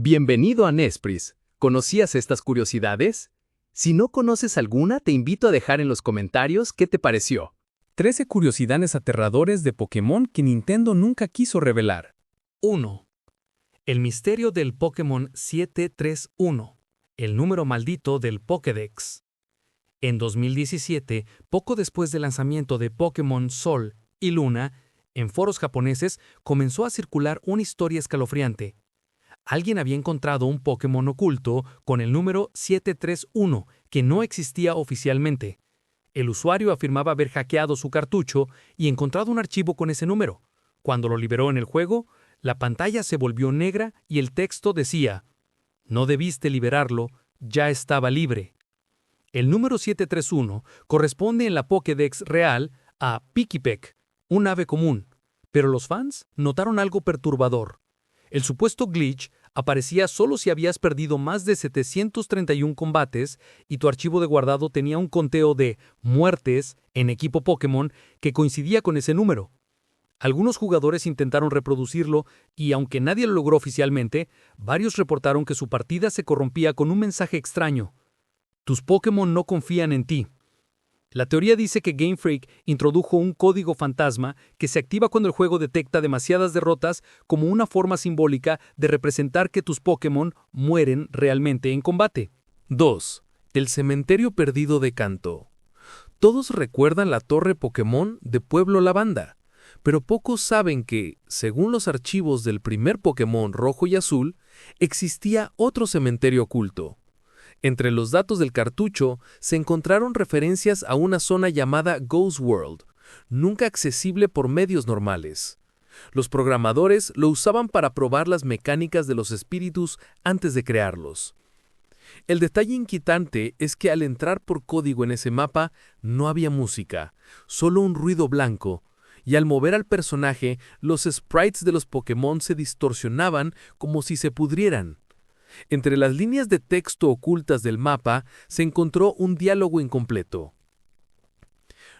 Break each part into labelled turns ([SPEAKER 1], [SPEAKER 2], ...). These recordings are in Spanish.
[SPEAKER 1] Bienvenido a Nespris. ¿Conocías estas curiosidades? Si no conoces alguna, te invito a dejar en los comentarios qué te pareció.
[SPEAKER 2] 13 curiosidades aterradores de Pokémon que Nintendo nunca quiso revelar.
[SPEAKER 3] 1. El misterio del Pokémon 731, el número maldito del Pokédex. En 2017, poco después del lanzamiento de Pokémon Sol y Luna, en foros japoneses comenzó a circular una historia escalofriante. Alguien había encontrado un Pokémon oculto con el número 731, que no existía oficialmente. El usuario afirmaba haber hackeado su cartucho y encontrado un archivo con ese número. Cuando lo liberó en el juego, la pantalla se volvió negra y el texto decía: "No debiste liberarlo, ya estaba libre". El número 731 corresponde en la Pokédex real a Pikipek, un ave común, pero los fans notaron algo perturbador. El supuesto glitch aparecía solo si habías perdido más de 731 combates y tu archivo de guardado tenía un conteo de muertes en equipo Pokémon que coincidía con ese número. Algunos jugadores intentaron reproducirlo y, aunque nadie lo logró oficialmente, varios reportaron que su partida se corrompía con un mensaje extraño: "Tus Pokémon no confían en ti". La teoría dice que Game Freak introdujo un código fantasma que se activa cuando el juego detecta demasiadas derrotas como una forma simbólica de representar que tus Pokémon mueren realmente en combate.
[SPEAKER 4] 2. El cementerio perdido de Kanto. Todos recuerdan la torre Pokémon de Pueblo Lavanda, pero pocos saben que, según los archivos del primer Pokémon Rojo y Azul, existía otro cementerio oculto. Entre los datos del cartucho se encontraron referencias a una zona llamada Ghost World, nunca accesible por medios normales. Los programadores lo usaban para probar las mecánicas de los espíritus antes de crearlos. El detalle inquietante es que al entrar por código en ese mapa no había música, solo un ruido blanco, y al mover al personaje, los sprites de los Pokémon se distorsionaban como si se pudrieran. Entre las líneas de texto ocultas del mapa se encontró un diálogo incompleto.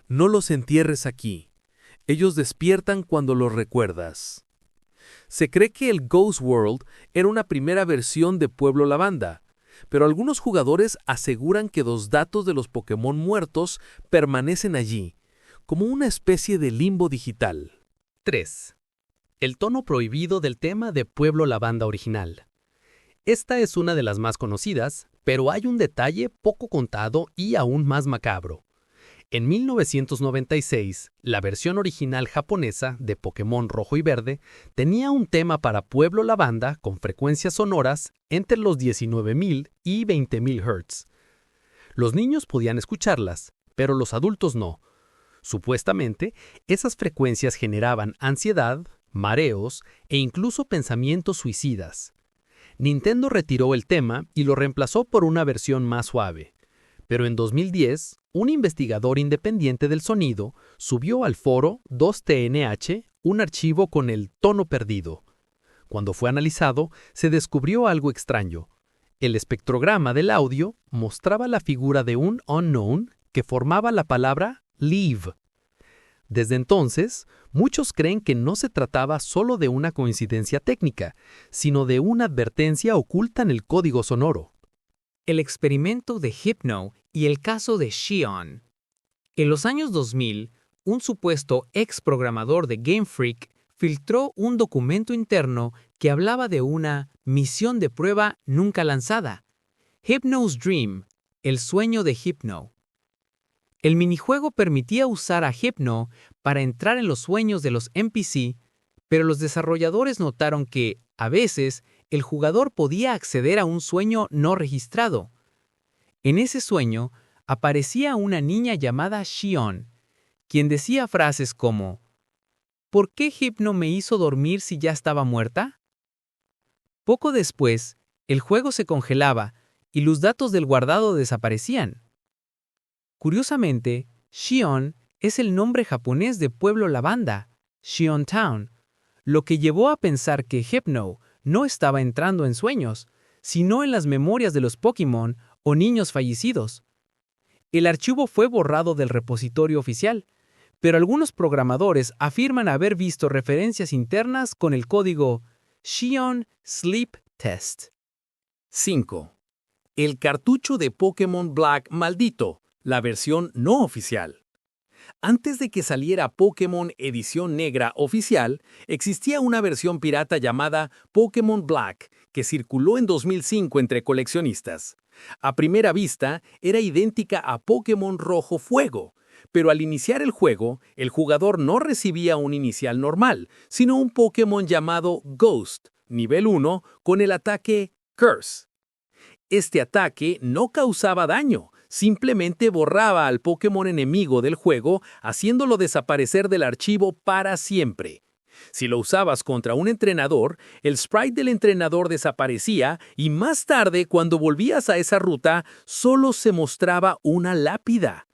[SPEAKER 4] No los entierres aquí. Ellos despiertan cuando los recuerdas. Se cree que el Ghost World era una primera versión de Pueblo Lavanda, pero algunos jugadores aseguran que los datos de los Pokémon muertos permanecen allí, como una especie de limbo digital.
[SPEAKER 1] 3. El tono prohibido del tema de Pueblo Lavanda original. Esta es una de las más conocidas, pero hay un detalle poco contado y aún más macabro. En 1996, la versión original japonesa de Pokémon Rojo y Verde tenía un tema para Pueblo Lavanda con frecuencias sonoras entre los 19.000 y 20.000 Hz. Los niños podían escucharlas, pero los adultos no. Supuestamente, esas frecuencias generaban ansiedad, mareos e incluso pensamientos suicidas. Nintendo retiró el tema y lo reemplazó por una versión más suave. Pero en 2010, un investigador independiente del sonido subió al foro 2TNH un archivo con el tono perdido. Cuando fue analizado, se descubrió algo extraño. El espectrograma del audio mostraba la figura de un unknown que formaba la palabra leave. Desde entonces, muchos creen que no se trataba solo de una coincidencia técnica, sino de una advertencia oculta en el código sonoro.
[SPEAKER 3] El experimento de Hypno y el caso de Xion. En los años 2000, un supuesto ex programador de Game Freak filtró un documento interno que hablaba de una misión de prueba nunca lanzada, Hypno's Dream, el sueño de Hypno. El minijuego permitía usar a Hypno para entrar en los sueños de los NPC, pero los desarrolladores notaron que, a veces, el jugador podía acceder a un sueño no registrado. En ese sueño, aparecía una niña llamada Xion, quien decía frases como: "¿Por qué Hypno me hizo dormir si ya estaba muerta?". Poco después, el juego se congelaba y los datos del guardado desaparecían. Curiosamente, Xion es el nombre japonés de Pueblo Lavanda, Xion Town, lo que llevó a pensar que Hypno no estaba entrando en sueños, sino en las memorias de los Pokémon o niños fallecidos. El archivo fue borrado del repositorio oficial, pero algunos programadores afirman haber visto referencias internas con el código Xion Sleep
[SPEAKER 5] test.
[SPEAKER 3] 5. El cartucho de Pokémon Black maldito, la versión no oficial. Antes de que saliera Pokémon Edición Negra oficial, existía una versión pirata llamada Pokémon Black, que circuló en 2005 entre coleccionistas. A primera vista, era idéntica a Pokémon Rojo Fuego, pero al iniciar el juego, el jugador no recibía un inicial normal, sino un Pokémon llamado Ghost, nivel 1, con el ataque Curse. Este ataque no causaba daño, simplemente borraba al Pokémon enemigo del juego, haciéndolo desaparecer del archivo para siempre. Si lo usabas contra un entrenador, el sprite del entrenador desaparecía y más tarde, cuando volvías a esa ruta, solo se mostraba una lápida.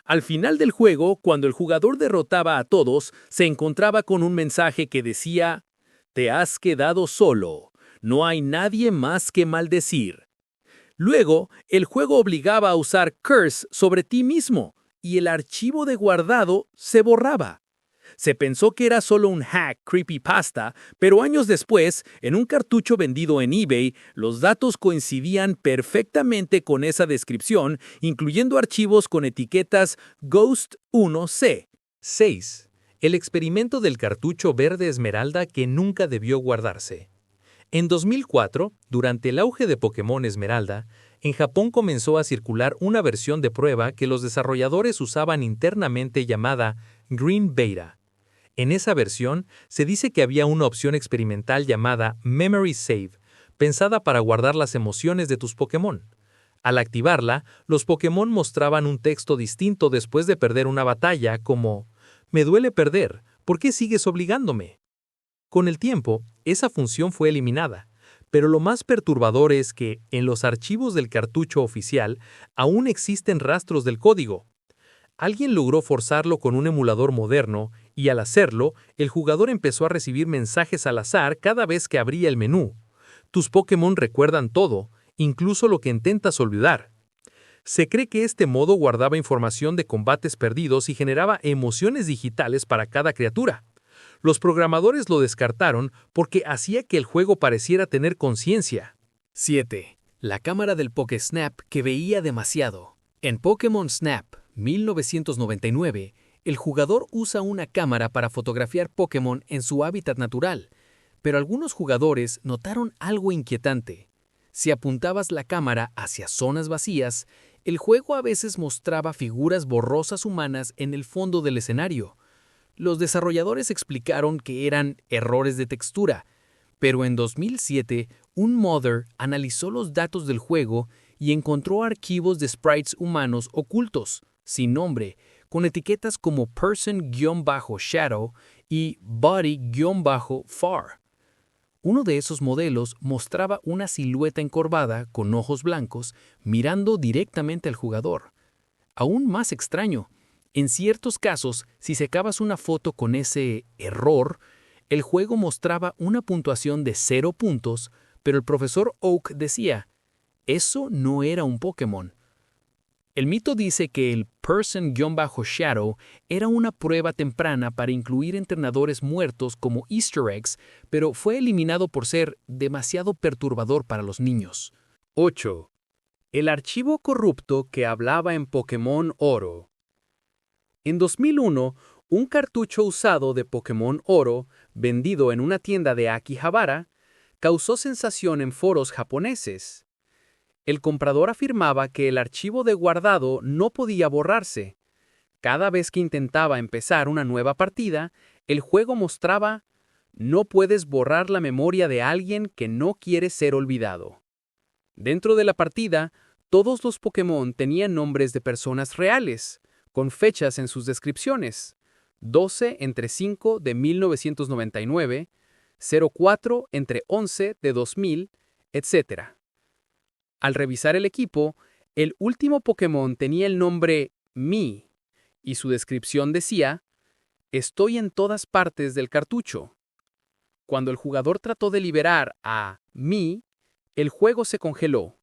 [SPEAKER 3] Al final del juego, cuando el jugador derrotaba a todos, se encontraba con un mensaje que decía: «Te has quedado solo. No hay nadie más que maldecir». Luego, el juego obligaba a usar Curse sobre ti mismo, y el archivo de guardado se borraba. Se pensó que era solo un hack creepypasta, pero años después, en un cartucho vendido en eBay, los datos coincidían perfectamente con esa descripción, incluyendo archivos con etiquetas Ghost 1C.
[SPEAKER 1] 6. El experimento del cartucho verde esmeralda que nunca debió guardarse. En 2004, durante el auge de Pokémon Esmeralda, en Japón comenzó a circular una versión de prueba que los desarrolladores usaban internamente llamada Green Beta. En esa versión, se dice que había una opción experimental llamada Memory Save, pensada para guardar las emociones de tus Pokémon. Al activarla, los Pokémon mostraban un texto distinto después de perder una batalla, como: «Me duele perder, ¿por qué sigues obligándome?». Con el tiempo, esa función fue eliminada, pero lo más perturbador es que, en los archivos del cartucho oficial, aún existen rastros del código. Alguien logró forzarlo con un emulador moderno, y al hacerlo, el jugador empezó a recibir mensajes al azar cada vez que abría el menú. Tus Pokémon recuerdan todo, incluso lo que intentas olvidar. Se cree que este modo guardaba información de combates perdidos y generaba emociones digitales para cada criatura. Los programadores lo descartaron porque hacía que el juego pareciera tener conciencia.
[SPEAKER 5] 7. La cámara del Pokésnap que veía demasiado. En Pokémon Snap 1999, el jugador usa una cámara para fotografiar Pokémon en su hábitat natural, pero algunos jugadores notaron algo inquietante. Si apuntabas la cámara hacia zonas vacías, el juego a veces mostraba figuras borrosas humanas en el fondo del escenario. Los desarrolladores explicaron que eran errores de textura, pero en 2007, un modder analizó los datos del juego y encontró archivos de sprites humanos ocultos, sin nombre, con etiquetas como person-shadow y body-far. Uno de esos modelos mostraba una silueta encorvada con ojos blancos mirando directamente al jugador. Aún más extraño, en ciertos casos, si sacabas una foto con ese error, el juego mostraba una puntuación de 0 puntos, pero el profesor Oak decía: «Eso no era un Pokémon». El mito dice que el person-shadow era una prueba temprana para incluir entrenadores muertos como Easter eggs, pero fue eliminado por ser demasiado perturbador para los niños.
[SPEAKER 1] 8. El archivo corrupto que hablaba en Pokémon Oro. En 2001, un cartucho usado de Pokémon Oro, vendido en una tienda de Akihabara, causó sensación en foros japoneses. El comprador afirmaba que el archivo de guardado no podía borrarse. Cada vez que intentaba empezar una nueva partida, el juego mostraba: «No puedes borrar la memoria de alguien que no quiere ser olvidado». Dentro de la partida, todos los Pokémon tenían nombres de personas reales, con fechas en sus descripciones: 12/5 de 1999, 04/11 de 2000, etc. Al revisar el equipo, el último Pokémon tenía el nombre Mi, y su descripción decía: «Estoy en todas partes del cartucho». Cuando el jugador trató de liberar a Mi, el juego se congeló.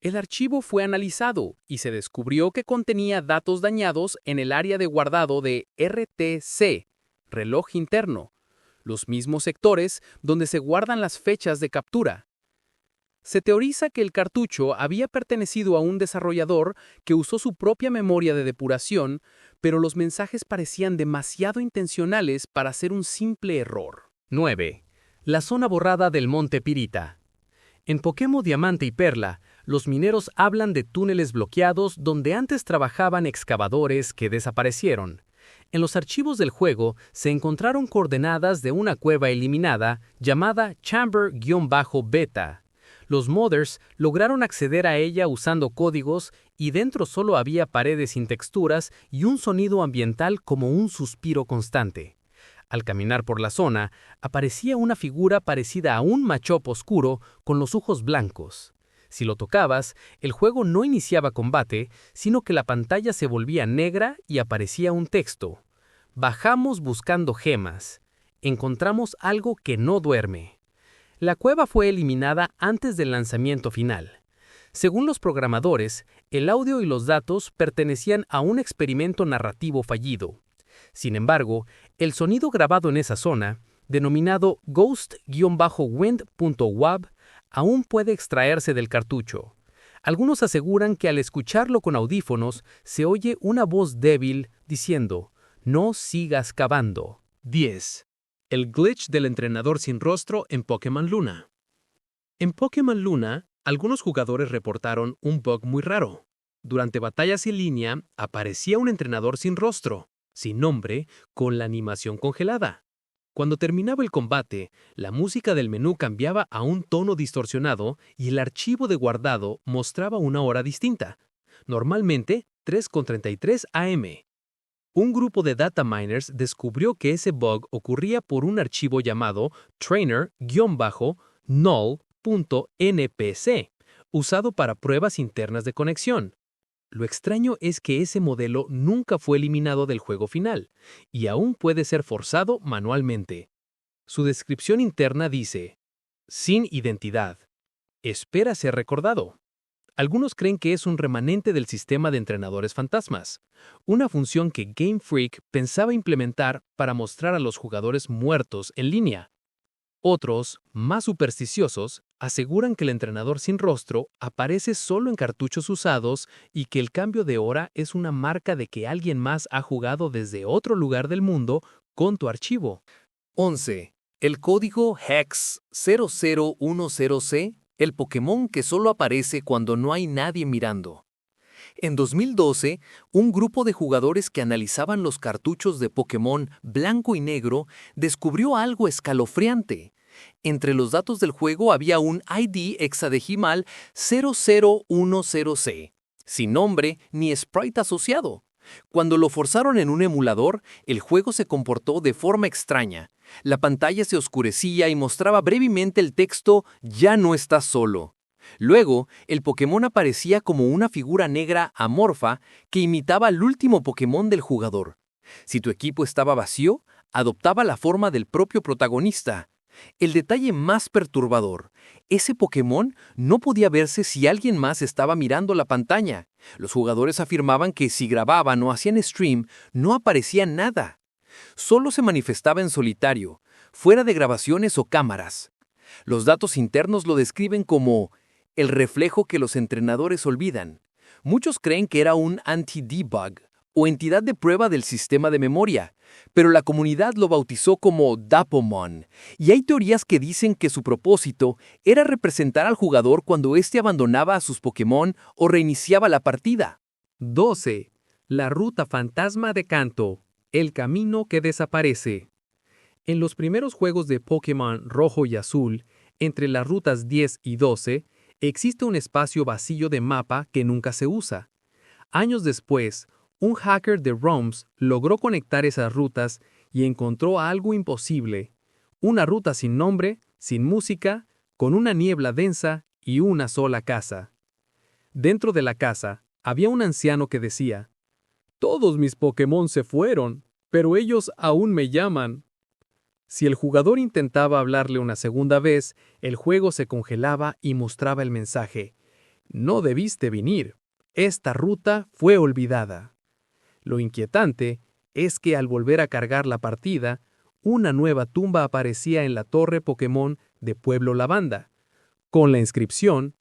[SPEAKER 1] El archivo fue analizado y se descubrió que contenía datos dañados en el área de guardado de RTC, reloj interno, los mismos sectores donde se guardan las fechas de captura.
[SPEAKER 2] Se teoriza que el cartucho había pertenecido a un desarrollador que usó su propia memoria de depuración, pero los mensajes parecían demasiado intencionales para ser un simple error.
[SPEAKER 1] 9. La zona borrada del Monte Pirita. En Pokémon Diamante y Perla, los mineros hablan de túneles bloqueados donde antes trabajaban excavadores que desaparecieron. En los archivos del juego se encontraron coordenadas de una cueva eliminada llamada Chamber-Beta. Los modders lograron acceder a ella usando códigos y dentro solo había paredes sin texturas y un sonido ambiental como un suspiro constante. Al caminar por la zona, aparecía una figura parecida a un Machop oscuro con los ojos blancos. Si lo tocabas, el juego no iniciaba combate, sino que la pantalla se volvía negra y aparecía un texto. Bajamos buscando gemas. Encontramos algo que no duerme. La cueva fue eliminada antes del lanzamiento final. Según los programadores, el audio y los datos pertenecían a un experimento narrativo fallido. Sin embargo, el sonido grabado en esa zona, denominado ghost-wind.wav, aún puede extraerse del cartucho. Algunos aseguran que al escucharlo con audífonos se oye una voz débil diciendo, «No sigas cavando».
[SPEAKER 2] 10. El glitch del entrenador sin rostro en Pokémon Luna. En Pokémon Luna, algunos jugadores reportaron un bug muy raro. Durante batallas en línea, aparecía un entrenador sin rostro, sin nombre, con la animación congelada. Cuando terminaba el combate, la música del menú cambiaba a un tono distorsionado y el archivo de guardado mostraba una hora distinta, normalmente 3:33 am. Un grupo de data miners descubrió que ese bug ocurría por un archivo llamado trainer-null.npc, usado para pruebas internas de conexión. Lo extraño es que ese modelo nunca fue eliminado del juego final, y aún puede ser forzado manualmente. Su descripción interna dice, sin identidad. Espera ser recordado. Algunos creen que es un remanente del sistema de entrenadores fantasmas, una función que Game Freak pensaba implementar para mostrar a los jugadores muertos en línea. Otros, más supersticiosos, aseguran que el entrenador sin rostro aparece solo en cartuchos usados y que el cambio de hora es una marca de que alguien más ha jugado desde otro lugar del mundo con tu archivo.
[SPEAKER 5] 11. El código Hex 0010C, el Pokémon que solo aparece cuando no hay nadie mirando. En 2012, un grupo de jugadores que analizaban los cartuchos de Pokémon blanco y negro descubrió algo escalofriante. Entre los datos del juego había un ID hexadecimal 0010C, sin nombre ni sprite asociado. Cuando lo forzaron en un emulador, el juego se comportó de forma extraña. La pantalla se oscurecía y mostraba brevemente el texto «Ya no estás solo». Luego, el Pokémon aparecía como una figura negra amorfa que imitaba al último Pokémon del jugador. Si tu equipo estaba vacío, adoptaba la forma del propio protagonista. El detalle más perturbador, ese Pokémon no podía verse si alguien más estaba mirando la pantalla. Los jugadores afirmaban que si grababan o hacían stream, no aparecía nada. Solo se manifestaba en solitario, fuera de grabaciones o cámaras. Los datos internos lo describen como el reflejo que los entrenadores olvidan. Muchos creen que era un anti-debug o entidad de prueba del sistema de memoria, pero la comunidad lo bautizó como Dapomon, y hay teorías que dicen que su propósito era representar al jugador cuando éste abandonaba a sus Pokémon o reiniciaba la partida.
[SPEAKER 1] 12. La ruta fantasma de Kanto, el camino que desaparece. En los primeros juegos de Pokémon Rojo y Azul, entre las rutas 10 y 12, existe un espacio vacío de mapa que nunca se usa. Años después, un hacker de ROMs logró conectar esas rutas y encontró algo imposible. Una ruta sin nombre, sin música, con una niebla densa y una sola casa. Dentro de la casa, había un anciano que decía, «Todos mis Pokémon se fueron, pero ellos aún me llaman». Si el jugador intentaba hablarle una segunda vez, el juego se congelaba y mostraba el mensaje, «No debiste venir. Esta ruta fue olvidada». Lo inquietante es que al volver a cargar la partida, una nueva tumba aparecía en la torre Pokémon de Pueblo Lavanda.
[SPEAKER 2] con la inscripción: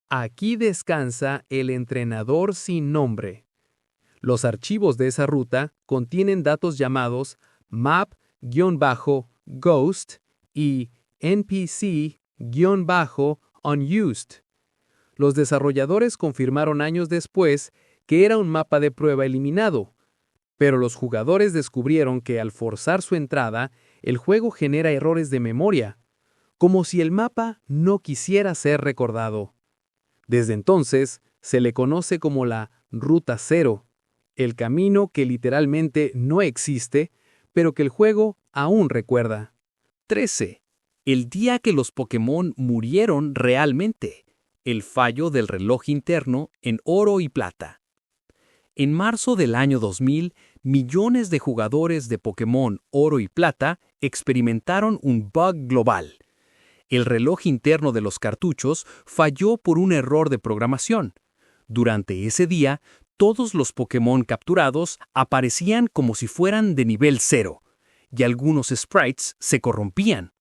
[SPEAKER 2] "Aquí descansa el entrenador sin nombre". Los archivos de esa ruta contienen datos llamados map-ghost y npc-unused. Los desarrolladores confirmaron años después que era un mapa de prueba eliminado, pero los jugadores descubrieron que al forzar su entrada, el juego genera errores de memoria, como si el mapa no quisiera ser recordado. Desde entonces, se le conoce como la Ruta Cero, el camino que literalmente no existe, pero que el juego aún recuerda.
[SPEAKER 5] 13. El día que los Pokémon murieron realmente. El fallo del reloj interno en oro y plata. En marzo del año 2000, millones de jugadores de Pokémon Oro y Plata experimentaron un bug global. El reloj interno de los cartuchos falló por un error de programación. Durante ese día, todos los Pokémon capturados aparecían como si fueran de nivel 0, y algunos sprites se corrompían.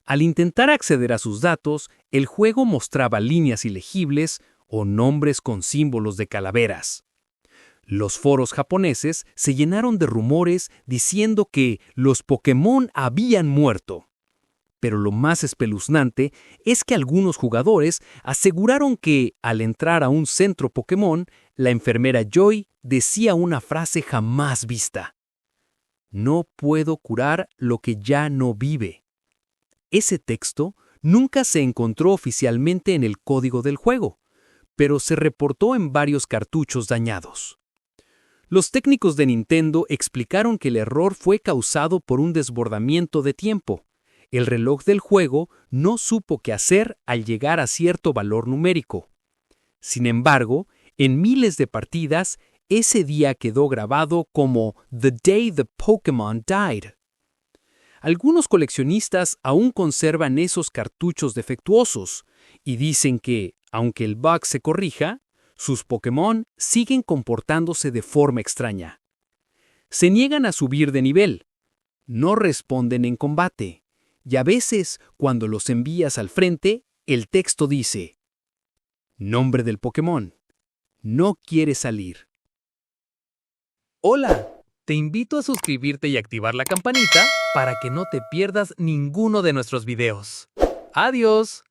[SPEAKER 5] Al intentar acceder a sus datos, el juego mostraba líneas ilegibles o nombres con símbolos de calaveras. Los foros japoneses se llenaron de rumores diciendo que los Pokémon habían muerto. Pero lo más espeluznante es que algunos jugadores aseguraron que, al entrar a un centro Pokémon, la enfermera Joy decía una frase jamás vista: "No puedo curar lo que ya no vive". Ese texto nunca se encontró oficialmente en el código del juego, pero se reportó en varios cartuchos dañados. Los técnicos de Nintendo explicaron que el error fue causado por un desbordamiento de tiempo. El reloj del juego no supo qué hacer al llegar a cierto valor numérico. Sin embargo, en miles de partidas, ese día quedó grabado como The Day the Pokémon Died. Algunos coleccionistas aún conservan esos cartuchos defectuosos y dicen que, aunque el bug se corrija, sus Pokémon siguen comportándose de forma extraña. Se niegan a subir de nivel, no responden en combate, y a veces, cuando los envías al frente, el texto dice: "Nombre del Pokémon. No quiere salir".
[SPEAKER 3] Hola, te invito a suscribirte y activar la campanita para que no te pierdas ninguno de nuestros videos. ¡Adiós!